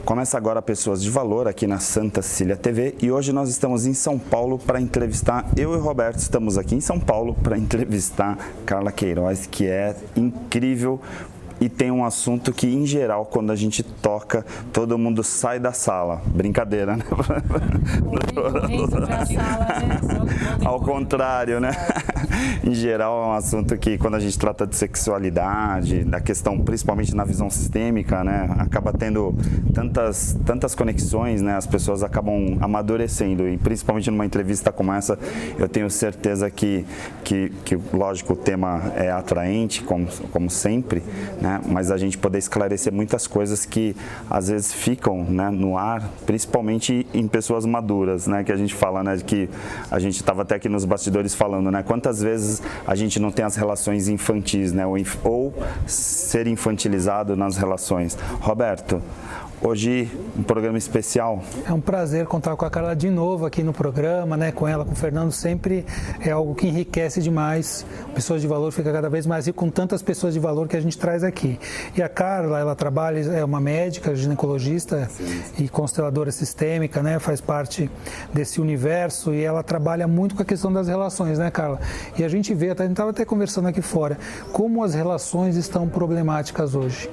Começa agora Pessoas de Valor aqui na Santa Cecília TV e hoje nós estamos em São Paulo para entrevistar, eu e o Roberto estamos aqui em São Paulo para entrevistar Carla Queiroz, que é incrível e tem um assunto que, em geral, quando a gente toca, todo mundo sai da sala. Brincadeira, né? Ao contrário, né? Em geral, é um assunto que, quando a gente trata de sexualidade, da questão, principalmente na visão sistêmica, né? Acaba tendo tantas conexões, né? As pessoas acabam amadurecendo. E, principalmente numa entrevista como essa, eu tenho certeza que lógico, o tema é atraente, como sempre, né? Mas a gente poder esclarecer muitas coisas que às vezes ficam, né, no ar, principalmente em pessoas maduras, né, que a gente fala, né, que a gente estava até aqui nos bastidores falando, né, quantas vezes a gente não tem as relações infantis, né, ou ser infantilizado nas relações. Roberto, hoje um programa especial. É um prazer contar com a Carla de novo aqui no programa, né? Com ela, com o Fernando, sempre é algo que enriquece demais. Pessoas de Valor fica cada vez mais rico com tantas pessoas de valor que a gente traz aqui. E a Carla, ela trabalha, é uma médica, ginecologista e consteladora sistêmica, né? Faz parte desse universo e ela trabalha muito com a questão das relações, né, Carla? E a gente vê, a gente estava até conversando aqui fora, como as relações estão problemáticas hoje.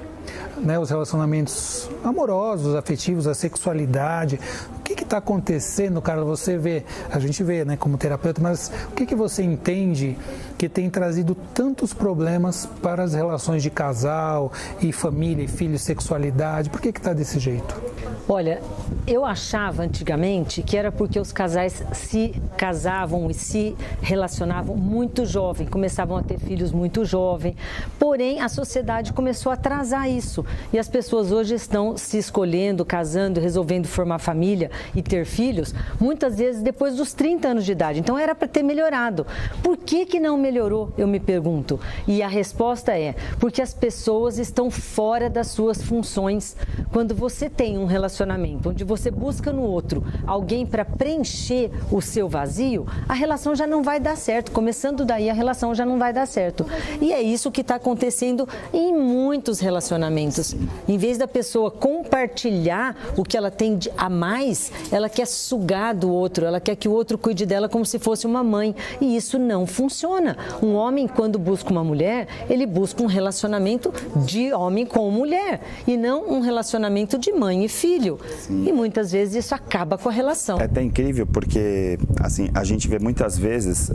Né, os relacionamentos amorosos, afetivos, a sexualidade. O que está acontecendo, Carla? Você vê, a gente vê, né, como terapeuta, mas o que você entende que tem trazido tantos problemas para as relações de casal e família e filhos, sexualidade? Por que está desse jeito? Olha, eu achava antigamente que era porque os casais se casavam e se relacionavam muito jovem, começavam a ter filhos muito jovem, porém a sociedade começou a atrasar isso e as pessoas hoje estão se escolhendo, casando, resolvendo formar família e ter filhos, muitas vezes depois dos 30 anos de idade, então era para ter melhorado. Por que não melhorou, eu me pergunto? E a resposta é, porque as pessoas estão fora das suas funções. Quando você tem um relacionamento onde você busca no outro alguém para preencher o seu vazio, a relação já não vai dar certo. Começando daí, a relação já não vai dar certo. E é isso que está acontecendo em muitos relacionamentos. Em vez da pessoa compartilhar o que ela tem a mais, ela quer sugar do outro, ela quer que o outro cuide dela como se fosse uma mãe. E isso não funciona. Um homem, quando busca uma mulher, ele busca um relacionamento de homem com mulher e não um relacionamento de mãe e filho. Sim. E muitas vezes isso acaba com a relação. É até incrível porque assim, a gente vê muitas vezes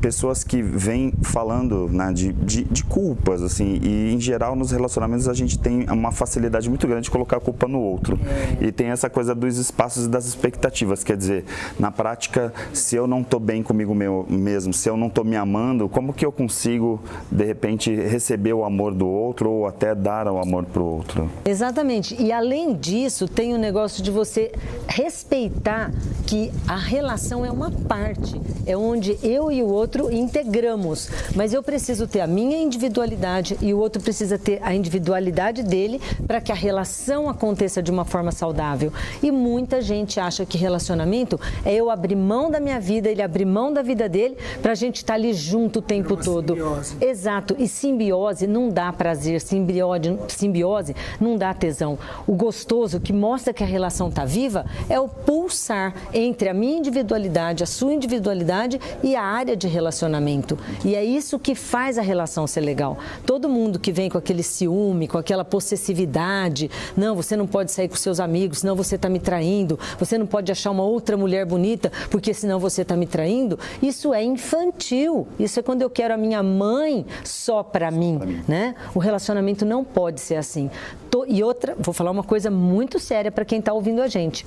pessoas que vêm falando, né, de culpas, assim, e em geral nos relacionamentos a gente tem uma facilidade muito grande de colocar a culpa no outro. E tem essa coisa dos espaços e das expectativas, quer dizer, na prática, se eu não estou bem comigo mesmo, se eu não estou me amando, como que eu consigo, de repente, receber o amor do outro ou até dar o amor para o outro? Exatamente. E além disso, tem o negócio de você respeitar que a relação é uma parte, é onde eu e o outro integramos, mas eu preciso ter a minha individualidade e o outro precisa ter a individualidade dele para que a relação aconteça de uma forma saudável. E muita gente acha que relacionamento é eu abrir mão da minha vida, ele abrir mão da vida dele, para a gente estar ali junto o tempo todo. Simbiose. Exato. E simbiose não dá prazer, simbiose não dá tesão. O gostoso que mostra que a relação está viva é o pulsar entre a minha individualidade, a sua individualidade e a área de relacionamento. E é isso que faz a relação ser legal. Todo mundo que vem com aquele ciúme, com aquela possessividade, não, você não pode sair com seus amigos, senão você está me traindo, você não pode achar uma outra mulher bonita, porque senão você está me traindo, isso é infantil. Isso é quando eu quero a minha mãe só para mim, né? O relacionamento não pode ser assim. E outra, vou falar uma coisa muito séria para quem está ouvindo a gente.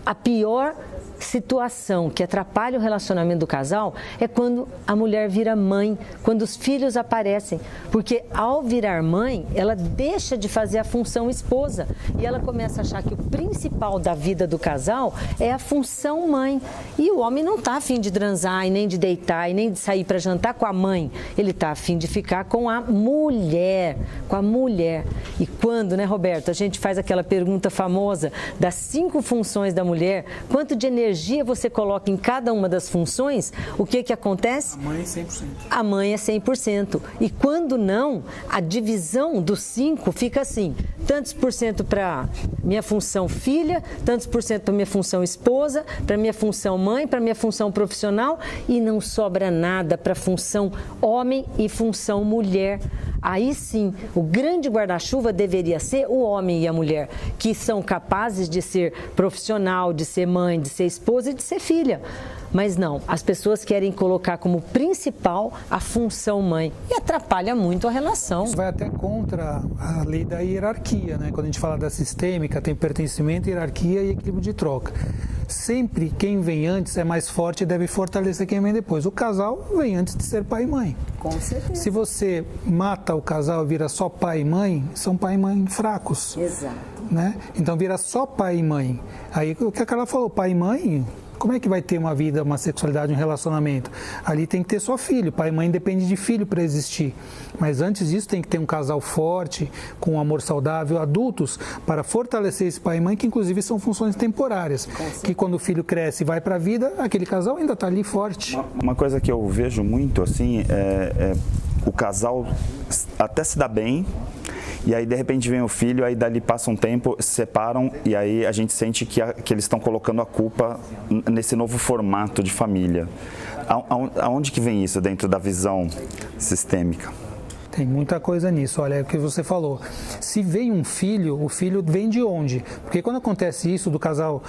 A pior situação que atrapalha o relacionamento do casal é quando a mulher vira mãe, quando os filhos aparecem, porque ao virar mãe, ela deixa de fazer a função esposa e ela começa a achar que o principal da vida do casal é a função mãe. E o homem não está a fim de transar, e nem de deitar, e nem de sair para jantar com a mãe, ele está a fim de ficar com a mulher, E quando, né, Roberto, a gente faz aquela pergunta famosa das 5 funções da mulher, quanto de energia você coloca em cada uma das funções, o que acontece? A mãe é 100%. A mãe é 100%. E quando não, a divisão dos 5 fica assim, tantos por cento para minha função filha, tantos por cento para minha função esposa, para minha função mãe, para minha função profissional e não sobra nada para função homem e função mulher. Aí sim, o grande guarda-chuva deveria ser o homem e a mulher, que são capazes de ser profissional, de ser mãe, de ser esposa e de ser filha. Mas não, as pessoas querem colocar como principal a função mãe e atrapalha muito a relação. Vai até contra a lei da hierarquia, né? Quando a gente fala da sistêmica, tem pertencimento, hierarquia e equilíbrio de troca. Sempre quem vem antes é mais forte e deve fortalecer quem vem depois. O casal vem antes de ser pai e mãe. Com certeza. Se você mata o casal e vira só pai e mãe, são pai e mãe fracos. Exato. Né? Então vira só pai e mãe. Aí o que a Carla falou, pai e mãe, como é que vai ter uma vida, uma sexualidade, um relacionamento? Ali tem que ter só filho, pai e mãe depende de filho para existir. Mas antes disso tem que ter um casal forte, com um amor saudável, adultos, para fortalecer esse pai e mãe, que inclusive são funções temporárias. Que quando o filho cresce e vai para a vida, aquele casal ainda está ali forte. Uma coisa que eu vejo muito assim é o casal até se dá bem, e aí de repente vem o filho, aí dali passa um tempo, se separam e aí a gente sente que eles estão colocando a culpa nesse novo formato de família. Aonde que vem isso dentro da visão sistêmica? Tem muita coisa nisso, olha, é o que você falou. Se vem um filho, o filho vem de onde? Porque quando acontece isso do casal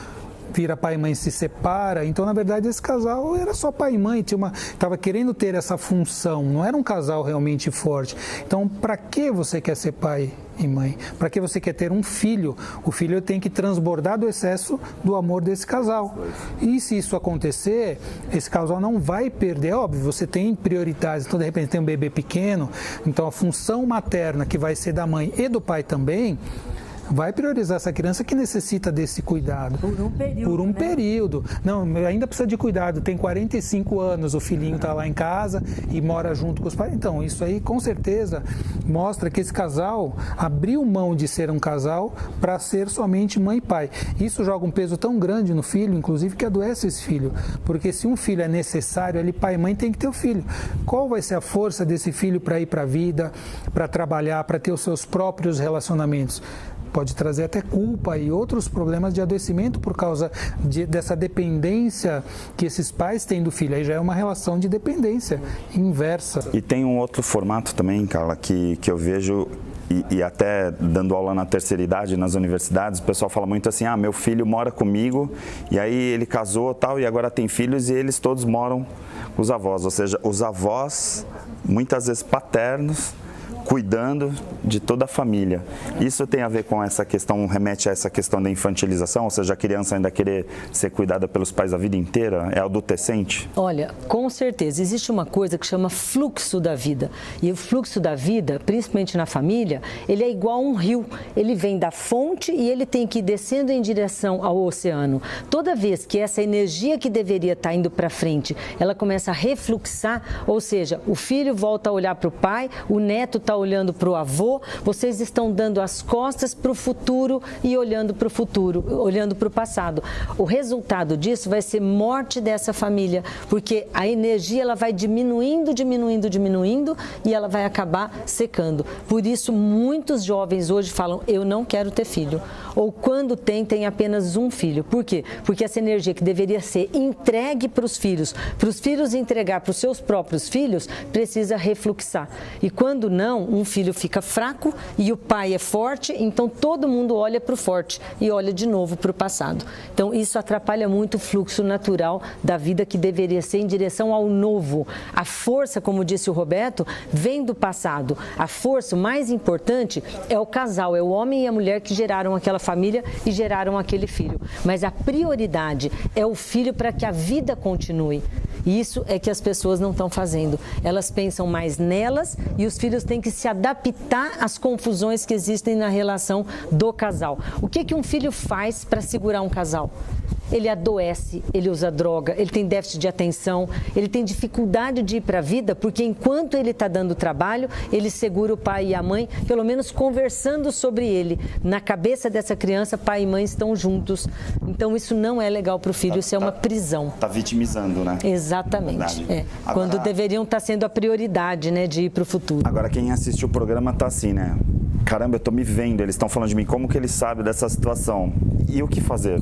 vira pai e mãe, se separa, então na verdade esse casal era só pai e mãe, estava querendo ter essa função, não era um casal realmente forte. Então para que você quer ser pai e mãe? Para que você quer ter um filho? O filho tem que transbordar do excesso do amor desse casal. E se isso acontecer, esse casal não vai perder, é óbvio, você tem prioridades, então de repente tem um bebê pequeno, então a função materna que vai ser da mãe e do pai também, vai priorizar essa criança que necessita desse cuidado. Por um período. Por um período. Não, ainda precisa de cuidado. Tem 45 anos, o filhinho está lá em casa e mora junto com os pais. Então, isso aí com certeza mostra que esse casal abriu mão de ser um casal para ser somente mãe e pai. Isso joga um peso tão grande no filho, inclusive, que adoece esse filho. Porque se um filho é necessário, ali pai e mãe tem que ter o filho. Qual vai ser a força desse filho para ir para a vida, para trabalhar, para ter os seus próprios relacionamentos? Pode trazer até culpa e outros problemas de adoecimento por causa dessa dependência que esses pais têm do filho. Aí já é uma relação de dependência inversa. E tem um outro formato também, Carla, que eu vejo, e até dando aula na terceira idade, nas universidades, o pessoal fala muito assim, meu filho mora comigo, e aí ele casou tal, e agora tem filhos, e eles todos moram com os avós. Ou seja, os avós, muitas vezes paternos, cuidando de toda a família. Isso tem a ver com essa questão, remete a essa questão da infantilização, ou seja, a criança ainda querer ser cuidada pelos pais a vida inteira? É adolescente? Olha, com certeza, existe uma coisa que chama fluxo da vida. E o fluxo da vida, principalmente na família, ele é igual a um rio. Ele vem da fonte e ele tem que ir descendo em direção ao oceano. Toda vez que essa energia que deveria estar indo para frente, ela começa a refluxar, ou seja, o filho volta a olhar para o pai, o neto está olhando para o avô, vocês estão dando as costas para o futuro e olhando para o futuro, olhando para o passado. O resultado disso vai ser morte dessa família, porque a energia ela vai diminuindo e ela vai acabar secando. Por isso, muitos jovens hoje falam, eu não quero ter filho. Ou quando tem apenas um filho. Por quê? Porque essa energia que deveria ser entregue para os filhos entregar para os seus próprios filhos, precisa refluxar. E quando não, um filho fica fraco e o pai é forte, então todo mundo olha para o forte e olha de novo para o passado. Então isso atrapalha muito o fluxo natural da vida que deveria ser em direção ao novo. A força, como disse o Roberto, vem do passado. A força mais importante é o casal, é o homem e a mulher que geraram aquela família e geraram aquele filho. Mas a prioridade é o filho para que a vida continue. E isso é que as pessoas não estão fazendo. Elas pensam mais nelas e os filhos têm que se adaptar às confusões que existem na relação do casal. O que um filho faz para segurar um casal? Ele adoece, ele usa droga, ele tem déficit de atenção, ele tem dificuldade de ir para a vida, porque enquanto ele está dando trabalho, ele segura o pai e a mãe, pelo menos conversando sobre ele. Na cabeça dessa criança, pai e mãe estão juntos. Então isso não é legal para o filho, isso é uma prisão. Está vitimizando, né? Exatamente. Agora, quando deveriam estar sendo a prioridade, né, de ir para o futuro. Agora quem assiste o programa está assim, né? caramba, eu tô me vendo, eles estão falando de mim, como que eles sabem dessa situação? E o que fazer?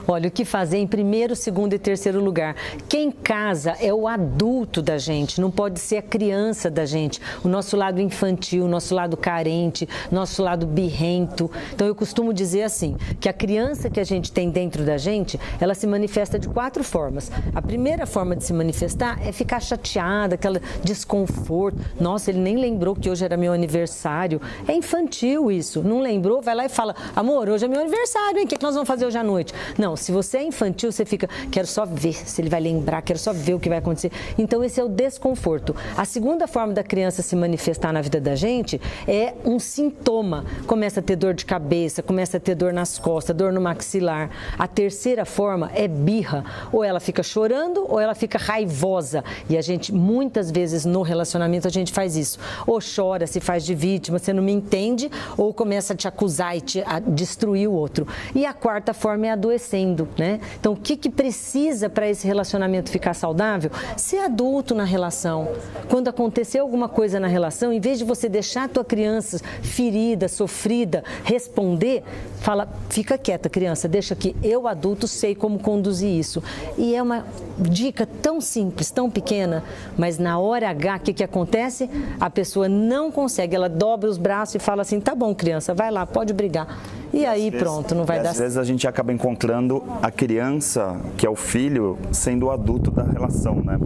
Olha, o que fazer em primeiro, segundo e terceiro lugar. Quem casa é o adulto da gente, não pode ser a criança da gente. O nosso lado infantil, o nosso lado carente, nosso lado birrento. Então, eu costumo dizer assim, que a criança que a gente tem dentro da gente, ela se manifesta de 4 formas. A primeira forma de se manifestar é ficar chateada, aquele desconforto. Nossa, ele nem lembrou que hoje era meu aniversário. É infantil isso. Não lembrou? Vai lá e fala, amor, hoje é meu aniversário, hein? O que nós vamos fazer hoje à noite? Não, se você é infantil, você fica, quero só ver se ele vai lembrar, quero só ver o que vai acontecer. Então, esse é o desconforto. A segunda forma da criança se manifestar na vida da gente é um sintoma. Começa a ter dor de cabeça, começa a ter dor nas costas, dor no maxilar. A terceira forma é birra. Ou ela fica chorando ou ela fica raivosa. E a gente, muitas vezes no relacionamento, a gente faz isso. Ou chora, se faz de vítima, você não me entende, ou começa a te acusar e a destruir o outro. E a quarta forma é adoecendo, né? Então, o que precisa para esse relacionamento ficar saudável? Ser adulto na relação. Quando acontecer alguma coisa na relação, em vez de você deixar a tua criança ferida, sofrida, responder, fala, fica quieta, criança, deixa que eu, adulto, sei como conduzir isso. E é uma dica tão simples, tão pequena, mas na hora H, o que acontece? A pessoa não consegue, ela dobra os braços e fala assim, tá bom, criança, vai lá, pode brigar. E aí pronto, não vai dar certo. Às vezes a gente acaba encontrando a criança, que é o filho, sendo o adulto da relação, né?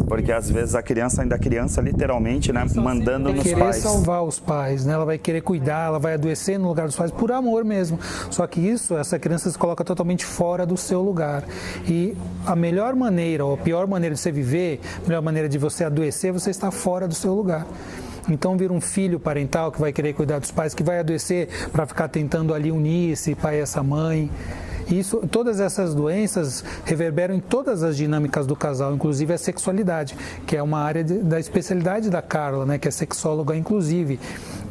Porque às vezes a criança ainda é criança, literalmente, né? Mandando nos pais. Vai querer salvar os pais, né? Ela vai querer cuidar, ela vai adoecer no lugar dos pais por amor mesmo. Só que essa criança se coloca totalmente fora do seu lugar. E a melhor maneira, ou a pior maneira de você viver, a melhor maneira de você adoecer, você está fora do seu lugar. Então vira um filho parental que vai querer cuidar dos pais, que vai adoecer para ficar tentando ali unir esse pai e essa mãe. Isso, todas essas doenças reverberam em todas as dinâmicas do casal, inclusive a sexualidade, que é uma área da especialidade da Carla, né, que é sexóloga inclusive.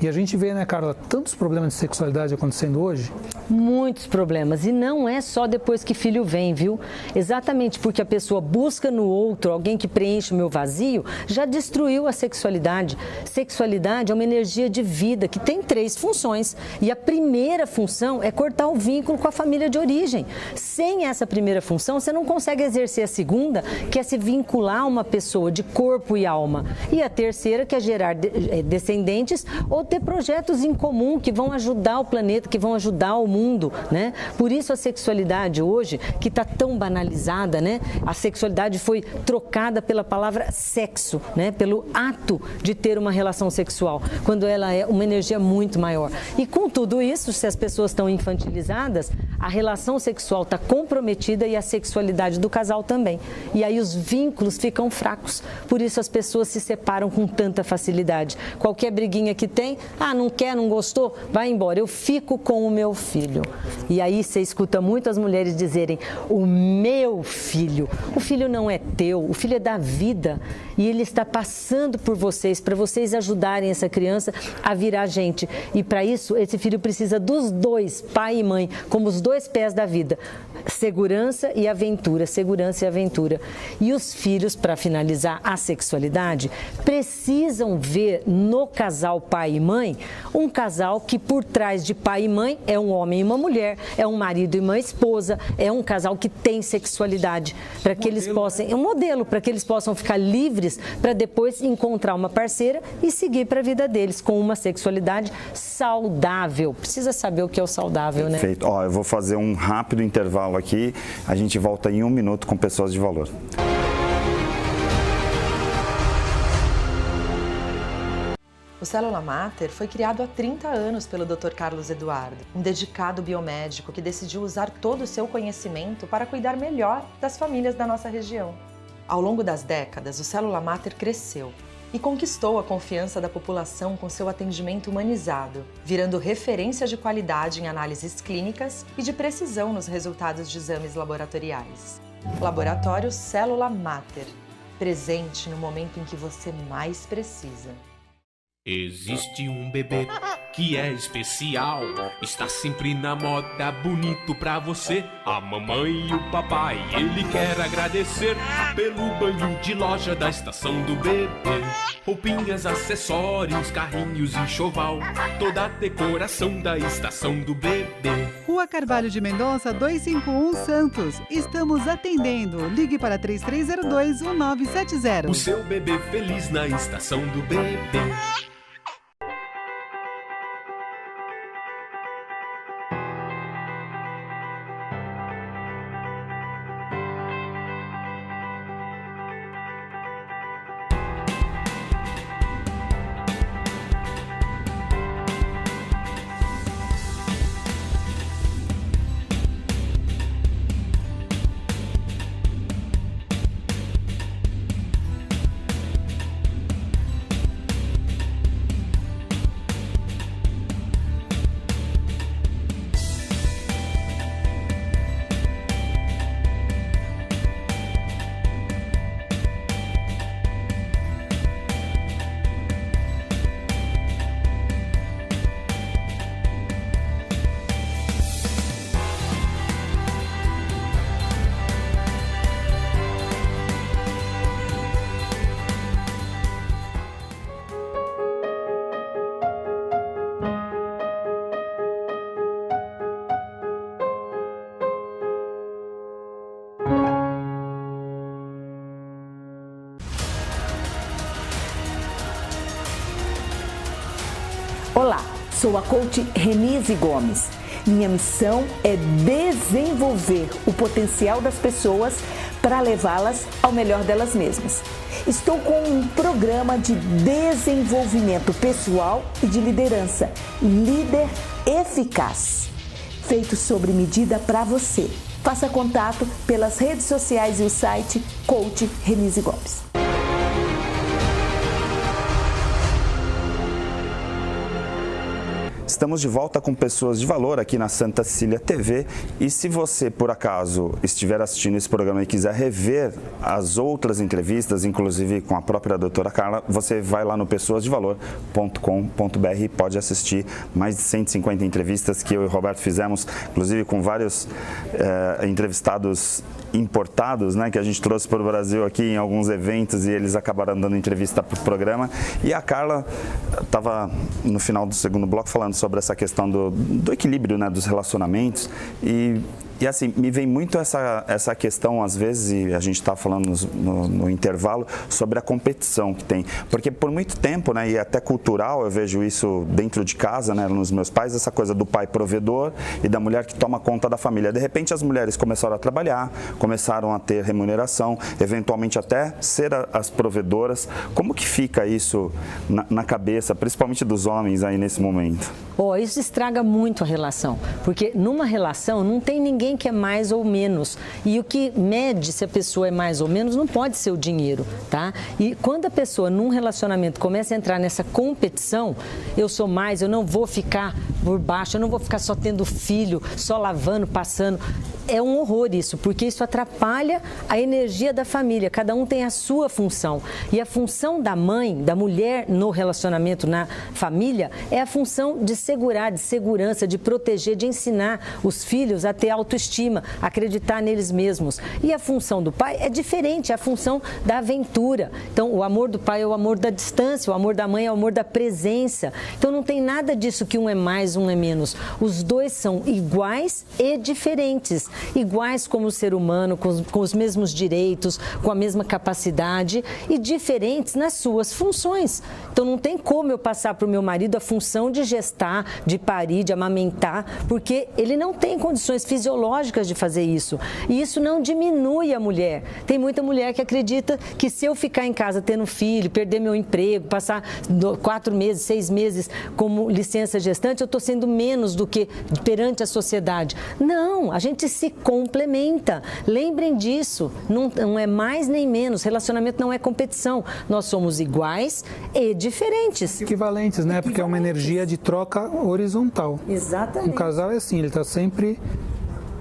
E a gente vê, né, Carla, tantos problemas de sexualidade acontecendo hoje? Muitos problemas. E não é só depois que filho vem, viu? Exatamente porque a pessoa busca no outro alguém que preenche o meu vazio, já destruiu a sexualidade. Sexualidade é uma energia de vida que tem 3 funções. E a primeira função é cortar o vínculo com a família de origem. Sem essa primeira função, você não consegue exercer a segunda, que é se vincular a uma pessoa de corpo e alma. E a terceira, que é gerar descendentes ou ter projetos em comum que vão ajudar o planeta, que vão ajudar o mundo, né? Por isso a sexualidade hoje, que está tão banalizada, né? A sexualidade foi trocada pela palavra sexo, né? Pelo ato de ter uma relação sexual, quando ela é uma energia muito maior. E com tudo isso, se as pessoas estão infantilizadas, a relação sexual está comprometida e a sexualidade do casal também. E aí os vínculos ficam fracos. Por isso as pessoas se separam com tanta facilidade. Qualquer briguinha que tem, não quer, não gostou, vai embora, eu fico com o meu filho. E aí você escuta muitas mulheres dizerem, o meu filho. O filho não é teu, o filho é da vida. E ele está passando por vocês, para vocês ajudarem essa criança a virar gente. E para isso, esse filho precisa dos dois, pai e mãe, como os 2 pés da vida. Segurança e aventura, segurança e aventura. E os filhos, para finalizar a sexualidade, precisam ver no casal pai e mãe, um casal que por trás de pai e mãe é um homem e uma mulher, é um marido e uma esposa, é um casal que tem sexualidade, para que eles possam, é um modelo para que eles possam ficar livres para depois encontrar uma parceira e seguir para a vida deles com uma sexualidade saudável. Precisa saber o que é o saudável, né? Perfeito. Eu vou fazer um rápido intervalo aqui, a gente volta em 1 minuto com Pessoas de Valor. O Célula Mater foi criado há 30 anos pelo Dr. Carlos Eduardo, um dedicado biomédico que decidiu usar todo o seu conhecimento para cuidar melhor das famílias da nossa região. Ao longo das décadas, o Célula Mater cresceu e conquistou a confiança da população com seu atendimento humanizado, virando referência de qualidade em análises clínicas e de precisão nos resultados de exames laboratoriais. Laboratório Célula Mater, presente no momento em que você mais precisa. Existe um bebê que é especial. Está sempre na moda, bonito pra você. A mamãe e o papai, ele quer agradecer pelo banho de loja da Estação do Bebê. Roupinhas, acessórios, carrinhos, enxoval, toda a decoração da Estação do Bebê. Rua Carvalho de Mendonça, 251 Santos. Estamos atendendo. Ligue para 3302-1970. O seu bebê feliz na Estação do Bebê. Olá, sou a coach Renise Gomes. Minha missão é desenvolver o potencial das pessoas para levá-las ao melhor delas mesmas. Estou com um programa de desenvolvimento pessoal e de liderança, Líder Eficaz, feito sobre medida para você. Faça contato pelas redes sociais e o site Coach Renise Gomes. Estamos de volta com Pessoas de Valor aqui na Santa Cecília TV, e se você por acaso estiver assistindo esse programa e quiser rever as outras entrevistas, inclusive com a própria doutora Carla, você vai lá no pessoasdevalor.com.br e pode assistir mais de 150 entrevistas que eu e o Roberto fizemos, inclusive com vários entrevistados importados, né, que a gente trouxe para o Brasil aqui em alguns eventos, e eles acabaram dando entrevista para o programa. E a Carla estava no final do segundo bloco falando sobre essa questão do equilíbrio, né, dos relacionamentos, e assim, me vem muito essa questão, às vezes, e a gente está falando no intervalo, sobre a competição que tem. Porque por muito tempo, né, e até cultural, eu vejo isso dentro de casa, né, nos meus pais, essa coisa do pai provedor e da mulher que toma conta da família. De repente, as mulheres começaram a trabalhar, começaram a ter remuneração, eventualmente até ser as provedoras. Como que fica isso na cabeça, principalmente dos homens aí nesse momento? Isso estraga muito a relação, porque numa relação não tem ninguém que é mais ou menos, e o que mede se a pessoa é mais ou menos não pode ser o dinheiro, tá? E quando a pessoa num relacionamento começa a entrar nessa competição, eu sou mais, eu não vou ficar por baixo, eu não vou ficar só tendo filho, só lavando, passando. É um horror isso, porque isso atrapalha a energia da família, cada um tem a sua função, e a função da mãe, da mulher no relacionamento, na família, é a função de segurar, de segurança, de proteger, de ensinar os filhos a ter autoestima, acreditar neles mesmos. E a função do pai é diferente, é a função da aventura. Então, o amor do pai é o amor da distância, o amor da mãe é o amor da presença. Então, não tem nada disso que um é mais, um é menos. Os dois são iguais e diferentes. Iguais como ser humano, com os mesmos direitos, com a mesma capacidade, e diferentes nas suas funções. Então, não tem como eu passar para o meu marido a função de gestar, de parir, de amamentar, porque ele não tem condições fisiológicas de fazer isso. E isso não diminui a mulher. Tem muita mulher que acredita que se eu ficar em casa tendo filho, perder meu emprego, passar 4 meses, 6 meses como licença gestante, eu estou sendo menos do que perante a sociedade. Não, a gente se complementa. Lembrem disso, não é mais nem menos. Relacionamento não é competição. Nós somos iguais e diferentes. Equivalentes, né? Porque é uma energia de troca horizontal. Exatamente. Um casal é assim, ele está sempre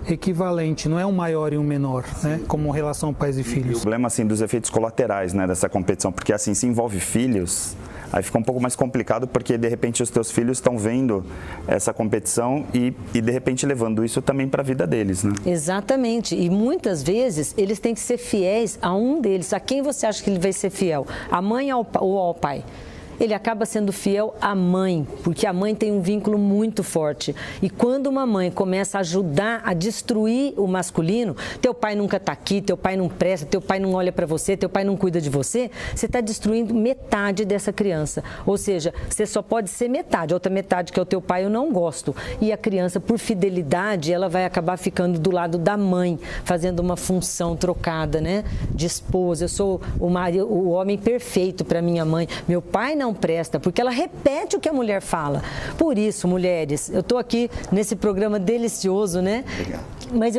equivalente, não é um maior e um menor, né? Como relação pais e filhos. O problema, assim, dos efeitos colaterais, né, dessa competição, porque assim, se envolve filhos, aí fica um pouco mais complicado, porque de repente os teus filhos estão vendo essa competição e de repente levando isso também para a vida deles, né? Exatamente, e muitas vezes eles têm que ser fiéis a um deles. A quem você acha que ele vai ser fiel? A mãe ou ao pai? Ele acaba sendo fiel à mãe, porque a mãe tem um vínculo muito forte. E quando uma mãe começa a ajudar a destruir o masculino, teu pai nunca está aqui, teu pai não presta, teu pai não olha para você, teu pai não cuida de você, você está destruindo metade dessa criança. Ou seja, você só pode ser metade, a outra metade que é o teu pai eu não gosto. E a criança, por fidelidade, ela vai acabar ficando do lado da mãe, fazendo uma função trocada, né? De esposa. Eu sou o homem perfeito para minha mãe. Meu pai não presta, porque ela repete o que a mulher fala. Por isso, mulheres, eu estou aqui nesse programa delicioso, né? Legal. Mas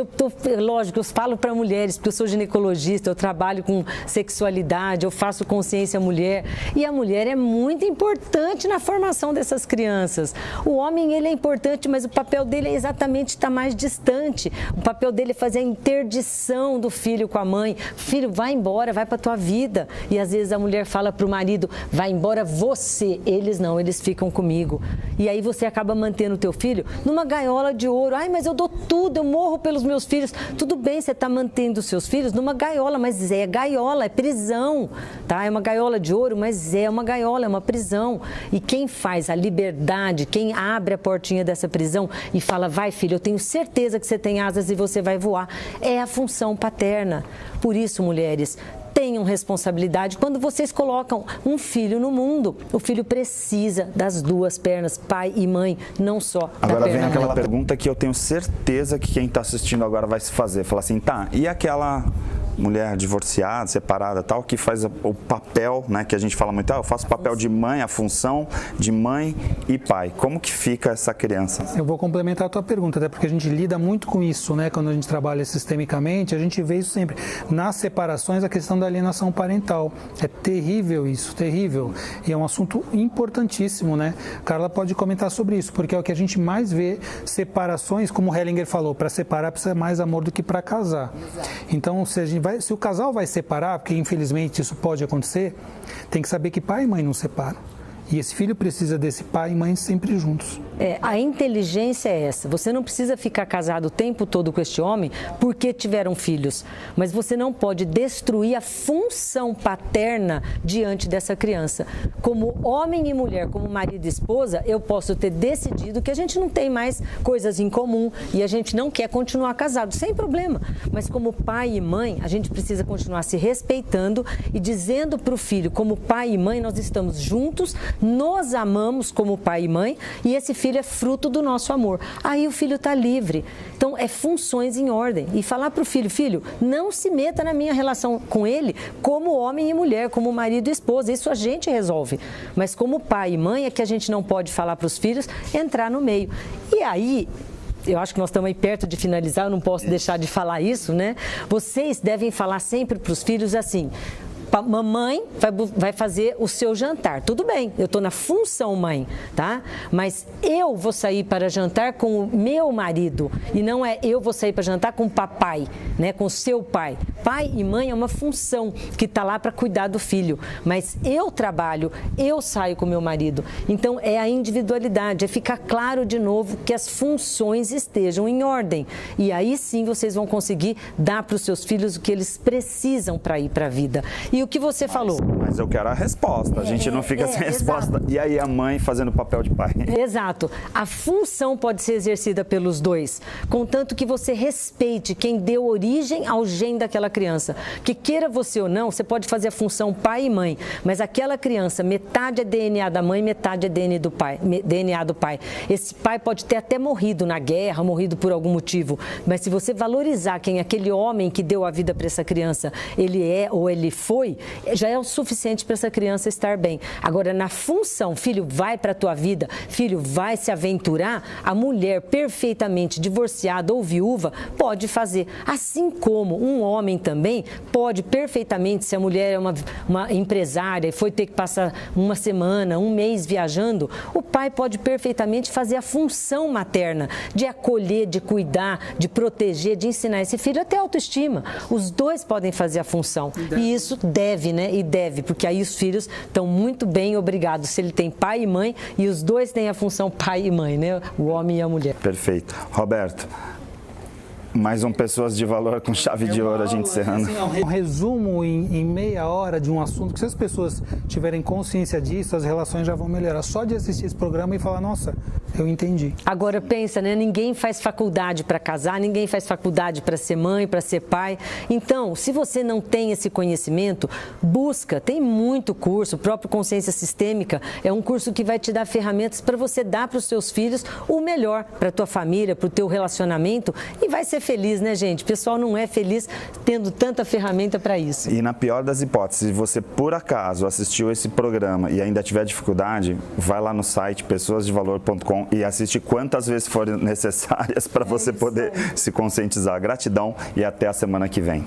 lógico, eu falo para mulheres, porque eu sou ginecologista, eu trabalho com sexualidade, eu faço consciência mulher, e a mulher é muito importante na formação dessas crianças. O homem, ele é importante, mas o papel dele é exatamente estar mais distante. O papel dele é fazer a interdição do filho com a mãe. Filho, vai embora, vai para tua vida. E às vezes a mulher fala para o marido, vai embora você. Eles não, eles ficam comigo. E aí você acaba mantendo o teu filho numa gaiola de ouro. Ai, mas eu dou tudo, eu morro pelos meus filhos. Tudo bem, você está mantendo os seus filhos numa gaiola, mas é gaiola, é prisão, tá? É uma gaiola de ouro, mas é uma gaiola, é uma prisão. E quem faz a liberdade, quem abre a portinha dessa prisão e fala, vai filho, eu tenho certeza que você tem asas e você vai voar, é a função paterna. Por isso, mulheres, tenham responsabilidade quando vocês colocam um filho no mundo. O filho precisa das duas pernas, pai e mãe, não só da Agora perna vem aquela mãe. pergunta que eu tenho certeza que quem está assistindo agora vai se fazer. Fala assim, tá, e aquela mulher divorciada, separada, tal, que faz o papel, né, que a gente fala muito, eu faço o papel de mãe, a função de mãe e pai. Como que fica essa criança? Eu vou complementar a tua pergunta, até porque a gente lida muito com isso, né? Quando a gente trabalha sistemicamente, a gente vê isso sempre. Nas separações, a questão da alienação parental. É terrível isso, terrível. E é um assunto importantíssimo, né? Carla pode comentar sobre isso, porque é o que a gente mais vê, separações, como o Hellinger falou, para separar precisa mais amor do que para casar. Exato. Então, se o casal vai separar, porque infelizmente isso pode acontecer, tem que saber que pai e mãe não separam. E esse filho precisa desse pai e mãe sempre juntos. A inteligência é essa. Você não precisa ficar casado o tempo todo com este homem porque tiveram filhos. Mas você não pode destruir a função paterna diante dessa criança. Como homem e mulher, como marido e esposa, eu posso ter decidido que a gente não tem mais coisas em comum e a gente não quer continuar casado, sem problema. Mas como pai e mãe, a gente precisa continuar se respeitando e dizendo para o filho, como pai e mãe, nós estamos juntos, nos amamos como pai e mãe e esse filho é fruto do nosso amor. Aí o filho está livre. Então, é funções em ordem. E falar para o filho, filho, não se meta na minha relação com ele como homem e mulher, como marido e esposa. Isso a gente resolve. Mas como pai e mãe é que a gente não pode falar para os filhos entrar no meio. E aí, eu acho que nós estamos aí perto de finalizar, eu não posso deixar de falar isso, né? Vocês devem falar sempre para os filhos assim, mamãe vai fazer o seu jantar. Tudo bem, eu estou na função mãe, tá? Mas eu vou sair para jantar com o meu marido e não é eu vou sair para jantar com o papai, né? Com o seu pai. Pai e mãe é uma função que está lá para cuidar do filho. Mas eu trabalho, eu saio com o meu marido. Então é a individualidade, é ficar claro de novo que as funções estejam em ordem. E aí sim vocês vão conseguir dar para os seus filhos o que eles precisam para ir para a vida. E o que você falou? Mas eu quero a resposta. A gente não fica sem resposta. E aí a mãe fazendo o papel de pai. Exato. A função pode ser exercida pelos dois, contanto que você respeite quem deu origem ao gene daquela criança. Que queira você ou não, você pode fazer a função pai e mãe, mas aquela criança, metade é DNA da mãe, metade é DNA do pai. Esse pai pode ter até morrido na guerra, morrido por algum motivo, mas se você valorizar quem aquele homem que deu a vida para essa criança, ele é ou ele foi, já é o suficiente para essa criança estar bem. Agora, na função, filho, vai para a tua vida, filho, vai se aventurar, a mulher perfeitamente divorciada ou viúva pode fazer. Assim como um homem também pode perfeitamente, se a mulher é uma empresária e foi ter que passar uma semana, um mês viajando, o pai pode perfeitamente fazer a função materna, de acolher, de cuidar, de proteger, de ensinar esse filho até autoestima. Os dois podem fazer a função. E isso deve, né? E deve, porque aí os filhos estão muito bem obrigados. Se ele tem pai e mãe, e os dois têm a função pai e mãe, né? O homem e a mulher. Perfeito. Roberto, mais um Pessoas de Valor com chave de ouro, a gente encerrando. Um resumo em meia hora de um assunto que, se as pessoas tiverem consciência disso, as relações já vão melhorar. Só de assistir esse programa e falar, nossa, eu entendi. Agora pensa, né? Ninguém faz faculdade para casar, ninguém faz faculdade para ser mãe, para ser pai. Então, se você não tem esse conhecimento, busca. Tem muito curso. O próprio Consciência Sistêmica é um curso que vai te dar ferramentas para você dar para os seus filhos o melhor, para a tua família, para o teu relacionamento, e vai ser feliz, né, gente? O pessoal não é feliz tendo tanta ferramenta para isso. E na pior das hipóteses, se você por acaso assistiu esse programa e ainda tiver dificuldade, vai lá no site pessoasdevalor.com e assiste quantas vezes forem necessárias para você poder se conscientizar. Gratidão e até a semana que vem.